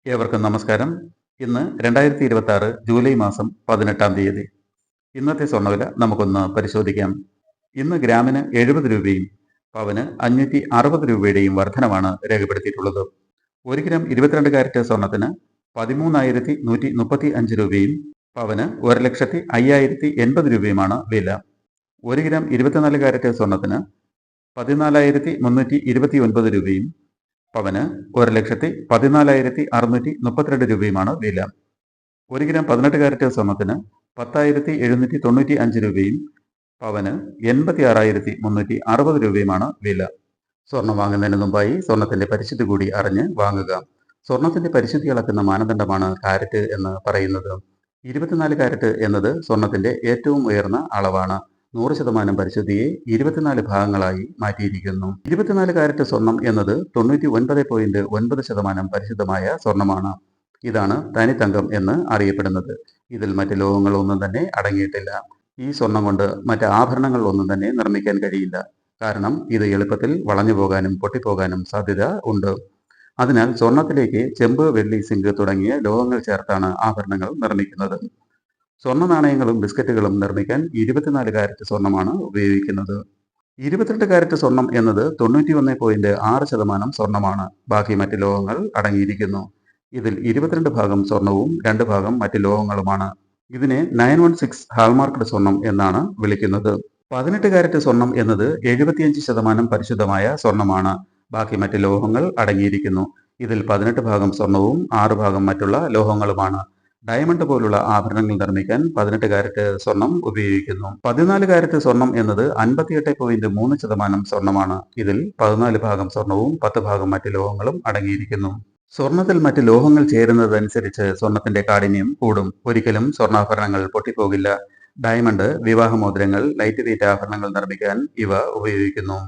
ഏവർക്കും നമസ്കാരം. ഇന്ന് 2026 ജൂലൈ മാസം 18-ാം തീയതി. ഇന്നത്തെ സ്വർണ്ണവില നമുക്കൊന്ന് പരിശോധിക്കാം. ഇന്ന് ഗ്രാമിന് 70 രൂപയും പവന് 560 രൂപയുടെയും വർധനവാണ് രേഖപ്പെടുത്തിയിട്ടുള്ളത്. 1 ഗ്രാം 22 കാരറ്റ് സ്വർണത്തിന് 13,135 രൂപയും പവന് 1,05,080 രൂപയുമാണ് വില. 1 ഗ്രാം 24 കാരറ്റ് സ്വർണത്തിന് 14,329 രൂപയും പവന് 1,14,632 രൂപയുമാണ് വില. 1 ഗ്രാം 18 കാരറ്റ് സ്വർണത്തിന് 10,795 രൂപയും പവന് 86,360 രൂപയുമാണ് വില. സ്വർണം വാങ്ങുന്നതിന് മുമ്പായി സ്വർണത്തിന്റെ പരിശുദ്ധി കൂടി അറിഞ്ഞ് വാങ്ങുക. സ്വർണത്തിന്റെ പരിശുദ്ധി അളക്കുന്ന മാനദണ്ഡമാണ് കാരറ്റ് എന്ന് പറയുന്നത്. 24 കാരറ്റ് എന്നത് സ്വർണത്തിന്റെ ഏറ്റവും ഉയർന്ന അളവാണ്. 100% പരിശുദ്ധിയെ 24 ഭാഗങ്ങളായി മാറ്റിയിരിക്കുന്നു. 24 കാരറ്റ് സ്വർണം എന്നത് 99.9% പരിശുദ്ധമായ സ്വർണമാണ്. ഇതാണ് തനിത്തങ്കം എന്ന് അറിയപ്പെടുന്നത്. ഇതിൽ മറ്റ് ലോഹങ്ങളൊന്നും തന്നെ അടങ്ങിയിട്ടില്ല. ഈ സ്വർണം കൊണ്ട് മറ്റ് ആഭരണങ്ങൾ ഒന്നും തന്നെ നിർമ്മിക്കാൻ കഴിയില്ല. കാരണം ഇത് എളുപ്പത്തിൽ വളഞ്ഞു പോകാനും പൊട്ടിപ്പോകാനും സാധ്യത ഉണ്ട്. അതിനാൽ സ്വർണത്തിലേക്ക് ചെമ്പ്, വെള്ളി, സിങ്ക് തുടങ്ങിയ ലോഹങ്ങൾ ചേർത്താണ് ആഭരണങ്ങൾ നിർമ്മിക്കുന്നത്. സ്വർണ്ണ നാണയങ്ങളും ബിസ്ക്കറ്റുകളും നിർമ്മിക്കാൻ 24 കാരറ്റ് സ്വർണമാണ് ഉപയോഗിക്കുന്നത്. 22 കാരറ്റ് സ്വർണം എന്നത് 91.6% സ്വർണമാണ്. ബാക്കി മറ്റ് ലോഹങ്ങൾ അടങ്ങിയിരിക്കുന്നു. ഇതിൽ 22 ഭാഗം സ്വർണവും 2 ഭാഗം മറ്റ് ലോഹങ്ങളുമാണ്. ഇതിനെ 916 ഹാൾമാർക്ക്ഡ് സ്വർണം എന്നാണ് വിളിക്കുന്നത്. 18 കാരറ്റ് സ്വർണം എന്നത് 75% പരിശുദ്ധമായ സ്വർണമാണ്. ബാക്കി മറ്റ് ലോഹങ്ങൾ അടങ്ങിയിരിക്കുന്നു. ഇതിൽ 18 ഭാഗം സ്വർണവും 6 ഭാഗം മറ്റുള്ള ലോഹങ്ങളുമാണ്. ഡയമണ്ട് പോലുള്ള ആഭരണങ്ങൾ നിർമ്മിക്കാൻ 18 കാരറ്റ് സ്വർണം ഉപയോഗിക്കുന്നു. 14 കാരറ്റ് സ്വർണം എന്നത് 58.3% സ്വർണമാണ്. ഇതിൽ 14 ഭാഗം സ്വർണവും 10 ഭാഗം മറ്റ് ലോഹങ്ങളും അടങ്ങിയിരിക്കുന്നു. സ്വർണത്തിൽ മറ്റ് ലോഹങ്ങൾ ചേരുന്നതനുസരിച്ച് സ്വർണത്തിന്റെ കാഠിന്യം കൂടും. ഒരിക്കലും സ്വർണ്ണാഭരണങ്ങൾ പൊട്ടിപ്പോകില്ല. ഡയമണ്ട്, വിവാഹമോതിരങ്ങൾ, ലൈറ്റ് വെയ്റ്റ് ആഭരണങ്ങൾ നിർമ്മിക്കാൻ ഇവ ഉപയോഗിക്കുന്നു.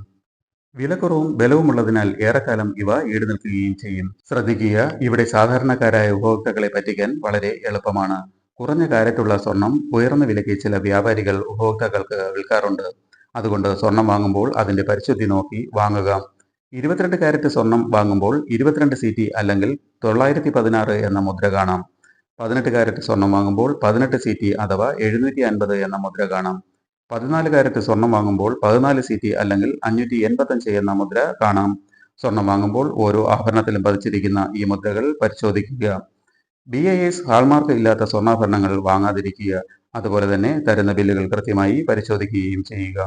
വിലക്കുറവും ബലവുമുള്ളതിനാൽ ഏറെക്കാലം ഇവ ഈടുനിൽക്കുകയും ചെയ്യും. ശ്രദ്ധിക്കുക, ഇവിടെ സാധാരണക്കാരായ ഉപഭോക്താക്കളെ പറ്റിക്കാൻ വളരെ എളുപ്പമാണ്. കുറഞ്ഞ കാരറ്റുള്ള സ്വർണം ഉയർന്ന വിലയ്ക്ക് ചില വ്യാപാരികൾ ഉപഭോക്താക്കൾക്ക് വിൽക്കാറുണ്ട്. അതുകൊണ്ട് സ്വർണം വാങ്ങുമ്പോൾ അതിന്റെ പരിശുദ്ധി നോക്കി വാങ്ങുക. 22 കാരറ്റ് സ്വർണം വാങ്ങുമ്പോൾ 22 CT അല്ലെങ്കിൽ 916 എന്ന മുദ്ര കാണാം. 18 കാരറ്റ് സ്വർണം വാങ്ങുമ്പോൾ 18 CT അഥവാ 750 എന്ന മുദ്ര കാണാം. 14 കാരറ്റ് സ്വർണം വാങ്ങുമ്പോൾ 14 CT അല്ലെങ്കിൽ 585 എന്ന മുദ്ര കാണാം. സ്വർണം വാങ്ങുമ്പോൾ ഓരോ ആഭരണത്തിലും പതിച്ചിരിക്കുന്ന ഈ മുദ്രകൾ പരിശോധിക്കുക. BIS ഹാൾമാർക്ക് ഇല്ലാത്ത സ്വർണ്ണാഭരണങ്ങൾ വാങ്ങാതിരിക്കുക. അതുപോലെ തന്നെ തരുന്ന ബില്ലുകൾ കൃത്യമായി പരിശോധിക്കുകയും ചെയ്യുക.